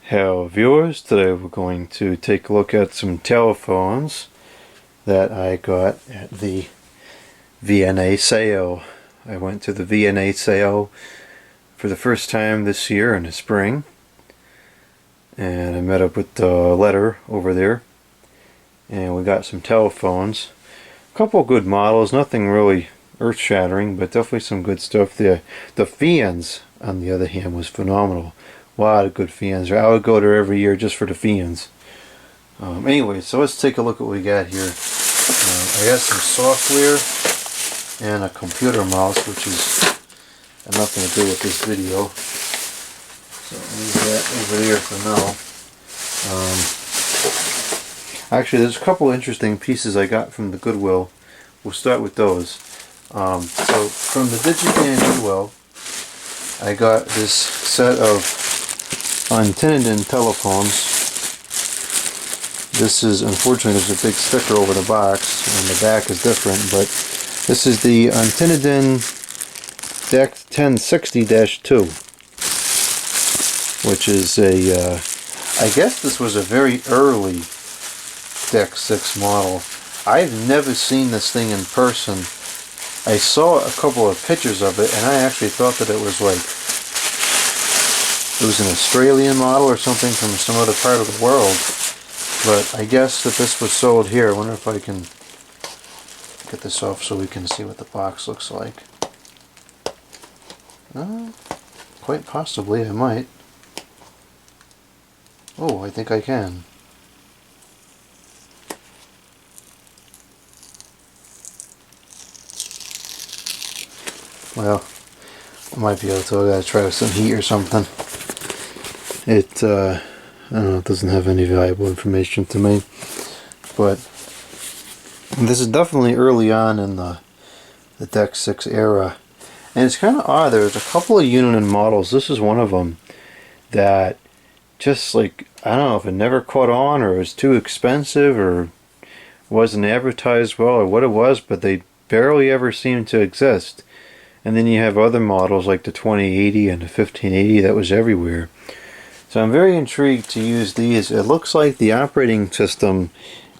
Hello viewers, today we're going to take a look at some telephones that I got at the VNA sale. I went to the VNA sale for the first time this year in the spring, and I met up with the letter over there, and we got some telephones. A couple of good models, nothing really earth-shattering, but definitely some good stuff there. The fans, on the other hand, was phenomenal. A lot of good fans. I would go there every year just for the fans. Anyway, so let's take a look at what we got here. I got some software and a computer mouse, which is nothing to do with this video. So I'll leave that over there for now. Actually, there's a couple interesting pieces I got from the Goodwill. We'll start with those. So from the Digitan Goodwill, I got this set of Digitan telephones. This is, unfortunately, there's a big sticker over the box, and the back is different, but this is the Digitan DEC 1060-2, which is a, I guess this was a very early DEC 6 model. I've never seen this thing in person. I saw a couple of pictures of it, and I actually thought that it was like, it was an Australian model or something from some other part of the world. But I guess that this was sold here. I wonder if I can get this off so we can see what the box looks like. Quite possibly, I might. Oh, I think I can. Well, I might be able to. I gotta try with some heat or something. It, I don't know, it doesn't have any valuable information to me. But this is definitely early on in the DEC 6 era. And it's kind of odd. There's a couple of Uniden models. This is one of them that just like, I don't know if it never caught on or it was too expensive or wasn't advertised well or what it was, but they barely ever seemed to exist. And then you have other models like the 2080 and the 1580 that was everywhere. So I'm very intrigued to use these. It looks like the operating system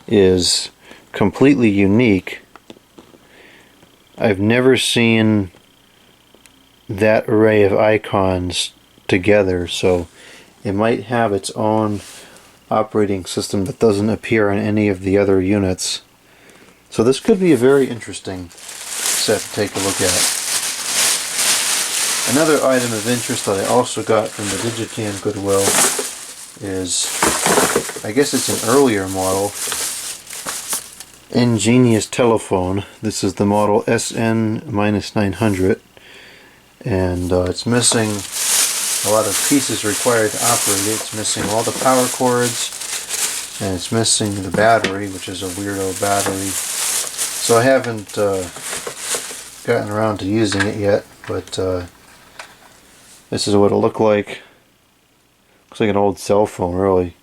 is completely unique. I've never seen that array of icons together, so it might have its own operating system that doesn't appear on any of the other units. So this could be a very interesting set to take a look at. Another item of interest that I also got from the Digitan Goodwill is, I guess it's an earlier model, Ingenious telephone. This is the model SN-900, and it's missing a lot of pieces required to operate it. It's missing all the power cords, and it's missing the battery, which is a weirdo battery. So I haven't gotten around to using it yet, but this is what it'll look like. Looks like an old cell phone, really.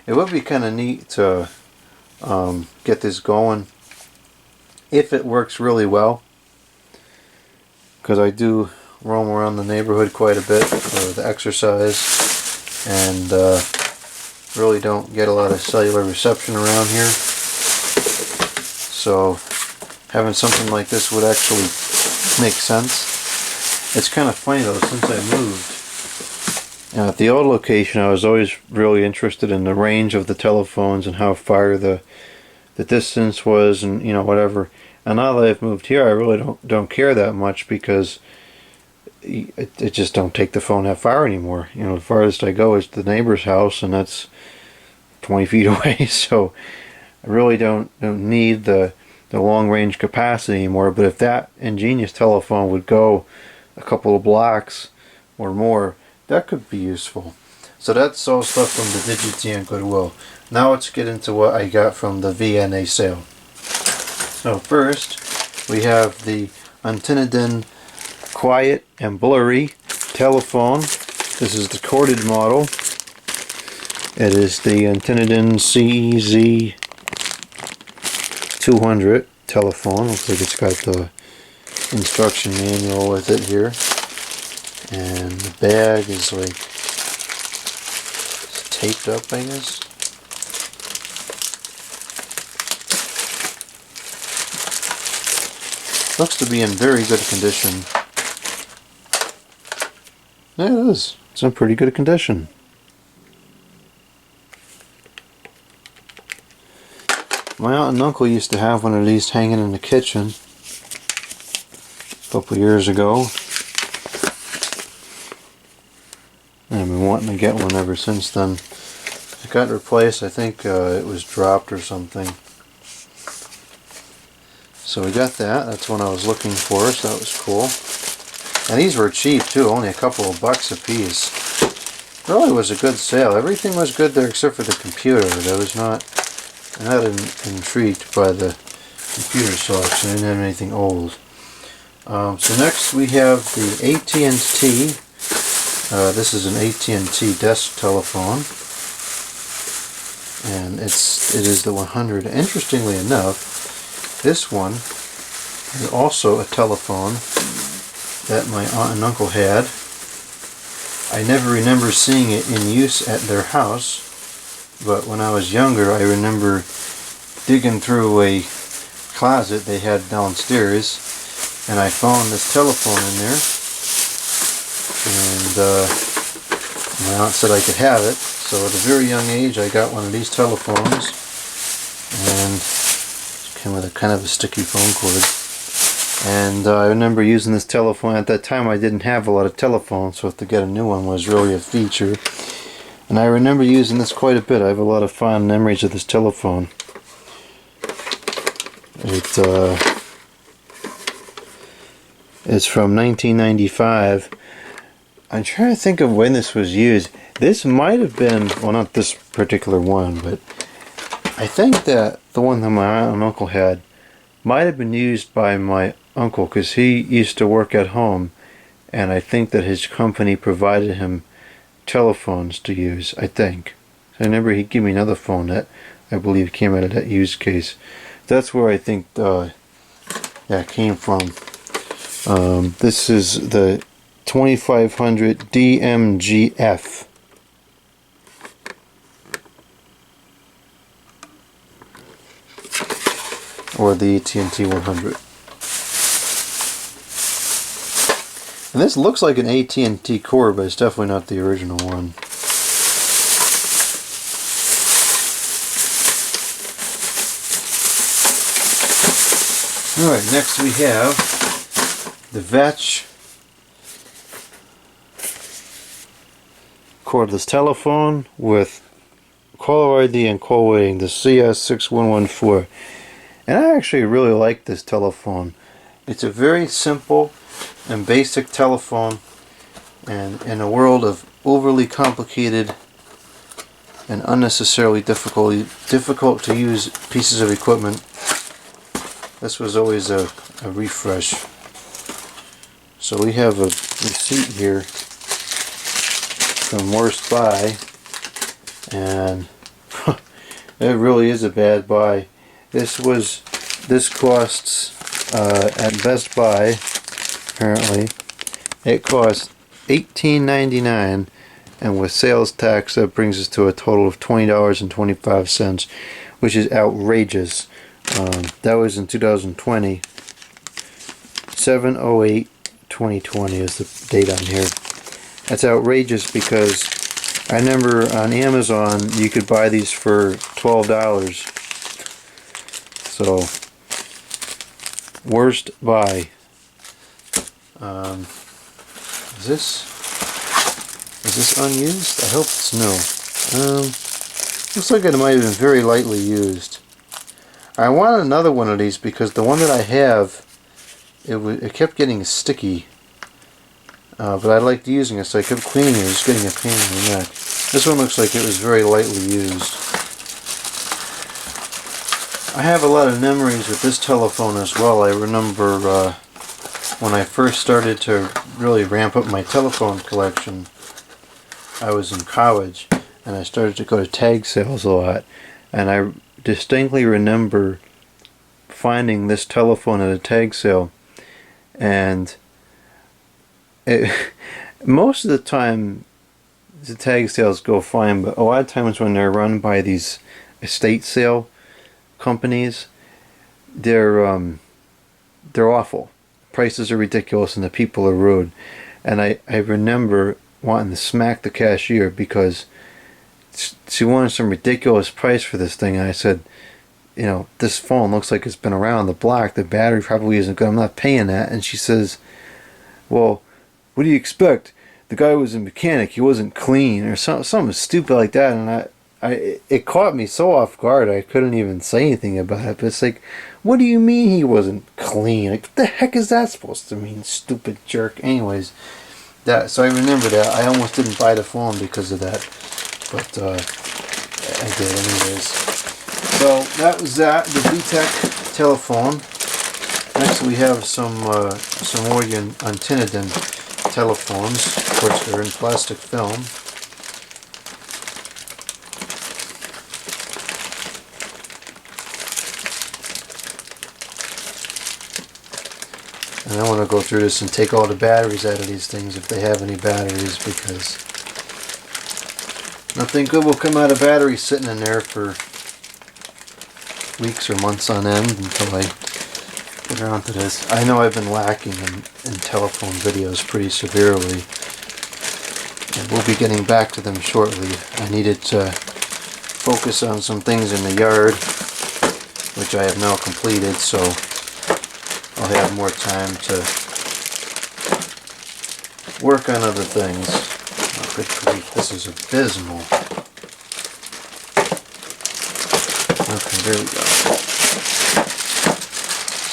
It would be kind of neat to get this going if it works really well, because I do roam around the neighborhood quite a bit for the exercise, and really don't get a lot of cellular reception around here. So having something like this would actually make sense. It's kind of funny though, since I moved, at the old location I was always really interested in the range of the telephones and how far the distance was, and you know, whatever. And now that I've moved here, I really don't care that much, because it just don't take the phone that far anymore. You know, the farthest I go is the neighbor's house, and that's 20 feet away. So I really don't need the long range capacity anymore. But if that Ingenious telephone would go a couple of blocks or more, that could be useful. So that's all stuff from the Digitan Goodwill. Now let's get into what I got from the VNA sale. So first we have the Digitan Quiet and Blurry telephone. This is the corded model. It is the Digitan CEZ 200 telephone. Looks like it's got the instruction manual with it here, and the bag is like taped up, I guess. Looks to be in very good condition. Yeah, it is. It's in pretty good condition. My aunt and uncle used to have one of these hanging in the kitchen a couple of years ago. And I've been wanting to get one ever since then. It got replaced. I think it was dropped or something. So we got that. That's what I was looking for, so that was cool. And these were cheap too, only a couple of bucks a piece. Really was a good sale. Everything was good there except for the computer. I was not intrigued by the computer selection. I didn't have anything old. So next we have the AT&T. This is an AT&T desk telephone, and it is the 100. Interestingly enough, this one is also a telephone that my aunt and uncle had. I never remember seeing it in use at their house, but when I was younger I remember digging through a closet they had downstairs, and I found this telephone in there, and my aunt said I could have it. So at a very young age I got one of these telephones, and came with a kind of a sticky phone cord. And I remember using this telephone. At that time I didn't have a lot of telephones, so to get a new one was really a feature. And I remember using this quite a bit. I have a lot of fond memories of this telephone. It's from 1995. I'm trying to think of when this was used. This might have been, well, not this particular one, but I think that the one that my aunt and uncle had might have been used by my uncle, because he used to work at home, and I think that his company provided him telephones to use, I think. I remember he'd give me another phone that I believe came out of that used case. That's where I think that came from. This is the 2500 DMGF. Or the AT&T 100. And this looks like an AT&T cord, but it's definitely not the original one. Alright, next we have the VETCH cordless telephone with caller ID and call waiting, the CS6114. And I actually really like this telephone. It's a very simple and basic telephone, and in a world of overly complicated and unnecessarily difficult to use pieces of equipment, this was always a refresh. So we have a receipt here from Worst Buy, and it really is a bad buy. This costs at Best Buy, apparently, it costs $18.99, and with sales tax that brings us to a total of $20.25, which is outrageous. That was in 2020. 7/08/2020 is the date on here. That's outrageous, because I remember on Amazon you could buy these for $12. So, Worst Buy. Is this unused? I hope it's new. Looks like it might have been very lightly used. I wanted another one of these because the one that I have, it kept getting sticky. But I liked using it, so I kept cleaning it. It was getting a pain in the neck. This one looks like it was very lightly used. I have a lot of memories with this telephone as well. I remember when I first started to really ramp up my telephone collection, I was in college, and I started to go to tag sales a lot, and I distinctly remember finding this telephone at a tag sale, and most of the time the tag sales go fine, but a lot of times when they're run by these estate sale companies, they're awful. Prices are ridiculous and the people are rude. And I remember wanting to smack the cashier because she wanted some ridiculous price for this thing, and I said, you know, this phone looks like it's been around the block. The battery probably isn't good. I'm not paying that. And she says, well, what do you expect? The guy was a mechanic. He wasn't clean, or something stupid like that. And it caught me so off guard. I couldn't even say anything about it. But it's like, what do you mean he wasn't clean? Like, what the heck is that supposed to mean, stupid jerk? Anyways, so I remember that. I almost didn't buy the phone because of that, but I did anyways. So that was that, the VTech telephone. Next we have some more Digitan telephones. Of course, they're in plastic film. And I want to go through this and take all the batteries out of these things if they have any batteries, because nothing good will come out of batteries sitting in there for weeks or months on end until I get around to this. I know I've been lacking in telephone videos pretty severely, and we'll be getting back to them shortly. I needed to focus on some things in the yard, which I have now completed, so I'll have more time to work on other things. Oh, good grief, this is abysmal. Okay, there we go.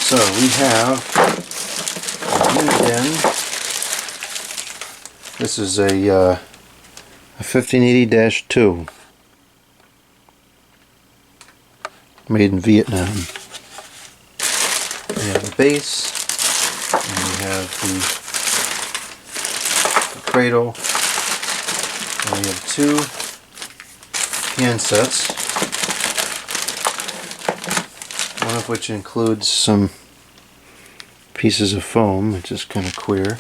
So we have Digitan. This is a 1580-2 made in Vietnam. We have the base, and we have the cradle, and we have two handsets, one of which includes some pieces of foam, which is kind of queer.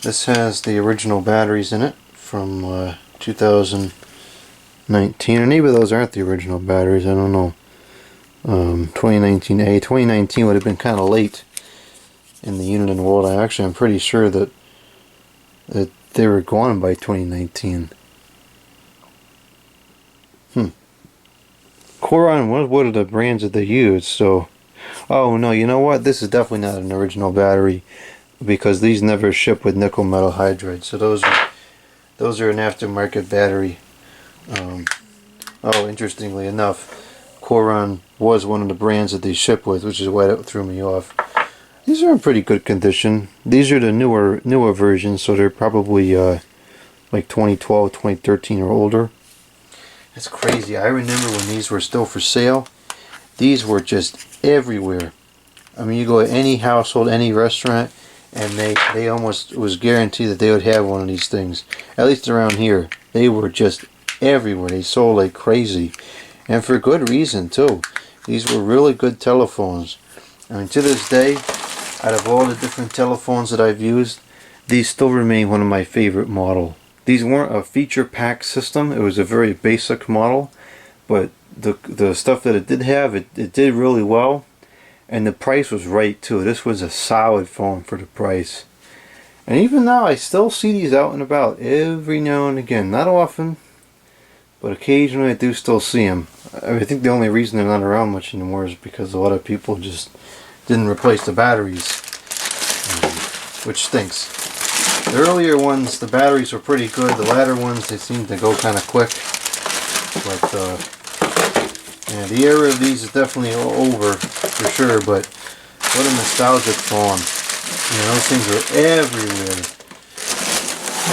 This has the original batteries in it from 2019, or maybe those aren't the original batteries, I don't know. 2019A. 2019 would have been kind of late in the Digitan world. I'm pretty sure that they were gone by 2019. Coron, what are the brands that they use? So, oh no, you know what? This is definitely not an original battery, because these never ship with nickel metal hydride. So those are an aftermarket battery. Oh, interestingly enough, Coron was one of the brands that they ship with, which is why that threw me off. These are in pretty good condition. These are the newer versions, so they're probably like 2012, 2013 or older. It's crazy. I remember when these were still for sale. These were just everywhere. I mean, you go to any household, any restaurant, and they almost was guaranteed that they would have one of these things. At least around here, they were just everywhere. They sold like crazy, and for good reason too. These were really good telephones. I mean, to this day, out of all the different telephones that I've used, these still remain one of my favorite model. These weren't a feature pack system. It was a very basic model, but the stuff that it did have, it did really well, and the price was right too. This was a solid phone for the price. And even now, I still see these out and about every now and again. Not often, but occasionally I do still see them. I think the only reason they're not around much anymore is because a lot of people just didn't replace the batteries, which stinks. The earlier ones, the batteries were pretty good. The latter ones, they seem to go kind of quick. But yeah, the era of these is definitely over for sure. But what a nostalgic phone! You know, those things are everywhere.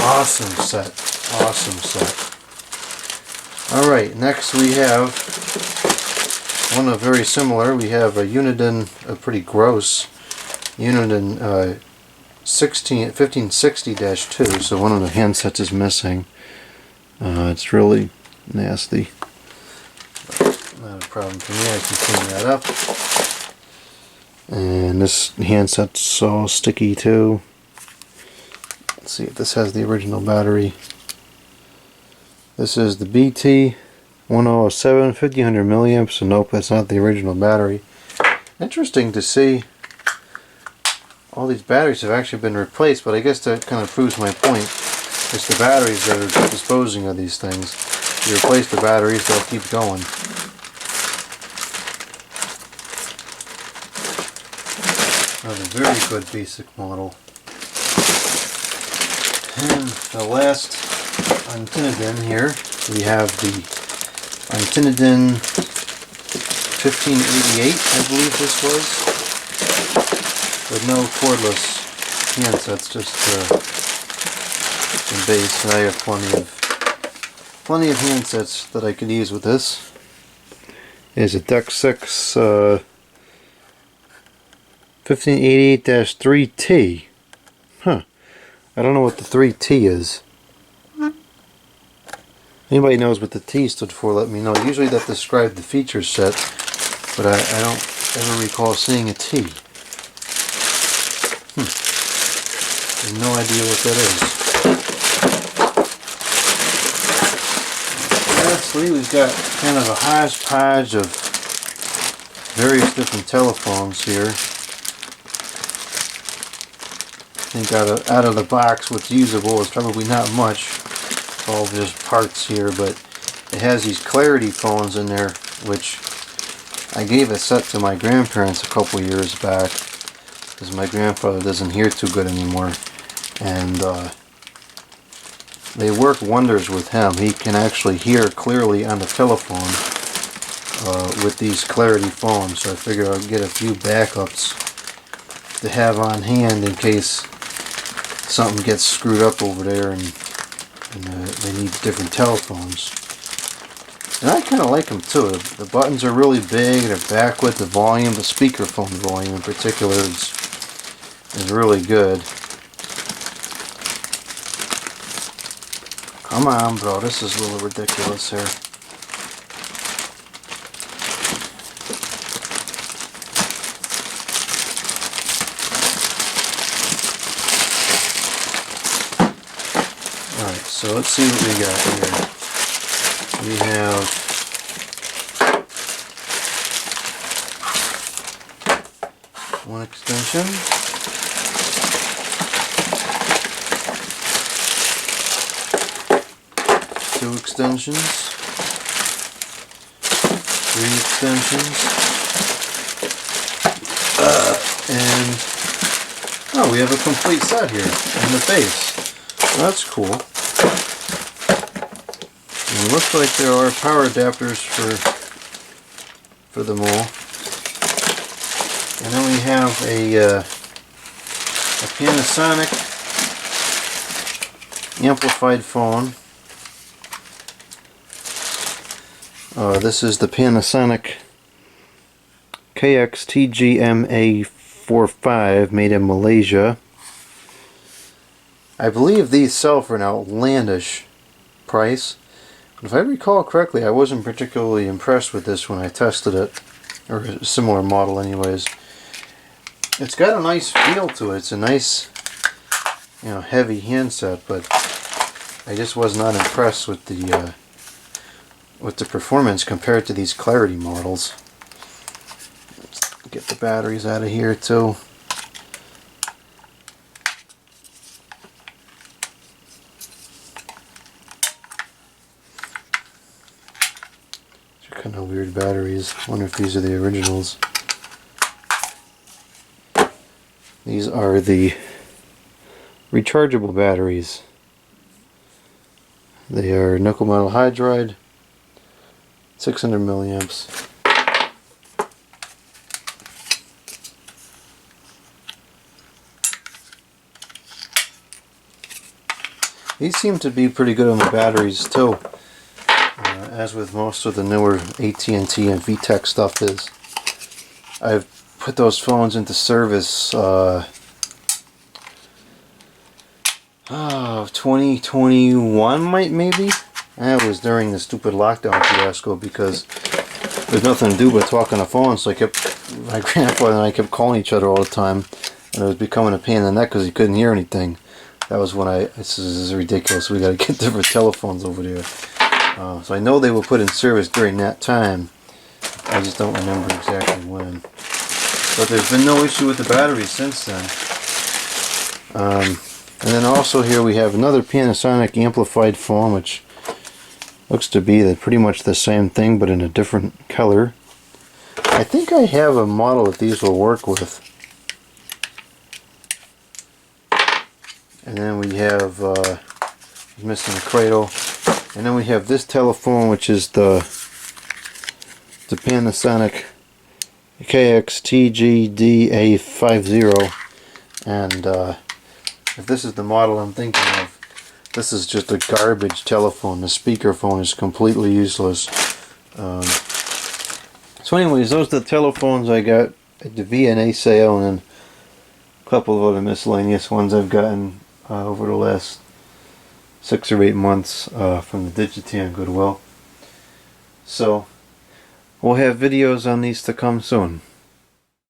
Awesome set. Awesome set. Alright, next we have one very similar. We have a Digitan, a pretty gross Digitan 1560-2, so one of the handsets is missing. It's really nasty. But not a problem for me, I can clean that up. And this handset's all sticky too. Let's see if this has the original battery. This is the BT1007 1500 milliamps, so nope, that's not the original battery. Interesting to see all these batteries have actually been replaced, but I guess that kind of proves my point. It's the batteries that are disposing of these things. You replace the batteries, they'll keep going. Another very good basic model. And the last Digitan here, we have the Digitan 1588, I believe this was, with no cordless handsets, just some base. And I have plenty of handsets that I could use with this. Is a Deck 6 1588-3T. Huh. I don't know what the 3T is. Anybody knows what the T stood for, let me know. Usually that described the feature set, but I don't ever recall seeing a T. I have no idea what that is. Lastly, we've got kind of a hodgepodge of various different telephones here. I think out of the box, what's usable is probably not much. It's all just parts here, but it has these Clarity phones in there, which I gave a set to my grandparents a couple years back because my grandfather doesn't hear too good anymore, and they work wonders with him. He can actually hear clearly on the telephone with these Clarity phones, so I figured I'd get a few backups to have on hand in case something gets screwed up over there and they need different telephones. And I kind of like them too. The buttons are really big, they're backlit, the volume, the speakerphone volume in particular is really good. Come on, bro, this is a little ridiculous here. Alright, so let's see what we got here. We have one extension, two extensions, three extensions, and oh, we have a complete set here in the base. Well, that's cool. And it looks like there are power adapters for them all. And then we have a Panasonic amplified phone. This is the Panasonic KX-TGMA45, made in Malaysia. I believe these sell for an outlandish price. If I recall correctly, I wasn't particularly impressed with this when I tested it, or a similar model anyways. It's got a nice feel to it. It's a nice, heavy handset, but I just was not impressed with the performance compared to these Clarity models. Let's get the batteries out of here too. Kind of weird batteries. I wonder if these are the originals. These are the rechargeable batteries. They are nickel metal hydride, 600 milliamps. These seem to be pretty good on the batteries too. As with most of the newer AT&T and VTech stuff is. I've put those phones into service 2021 maybe? That was during the stupid lockdown fiasco because there's nothing to do but talk on the phone, so my grandfather and I kept calling each other all the time, and it was becoming a pain in the neck because he couldn't hear anything. That was when this is ridiculous, we gotta get different telephones over there. So I know they were put in service during that time. I just don't remember exactly when. But there's been no issue with the battery since then. And then also here we have another Panasonic amplified phone, which looks to be pretty much the same thing but in a different color. I think I have a model that these will work with. And then we have missing the cradle. And then we have this telephone, which is the Panasonic KXTGDA50. And if this is the model I'm thinking of, this is just a garbage telephone. The speakerphone is completely useless. So anyways, those are the telephones I got at the VNA sale, and then a couple of other miscellaneous ones I've gotten over the last 6 or 8 months from the Digitan Goodwill. So we'll have videos on these to come soon.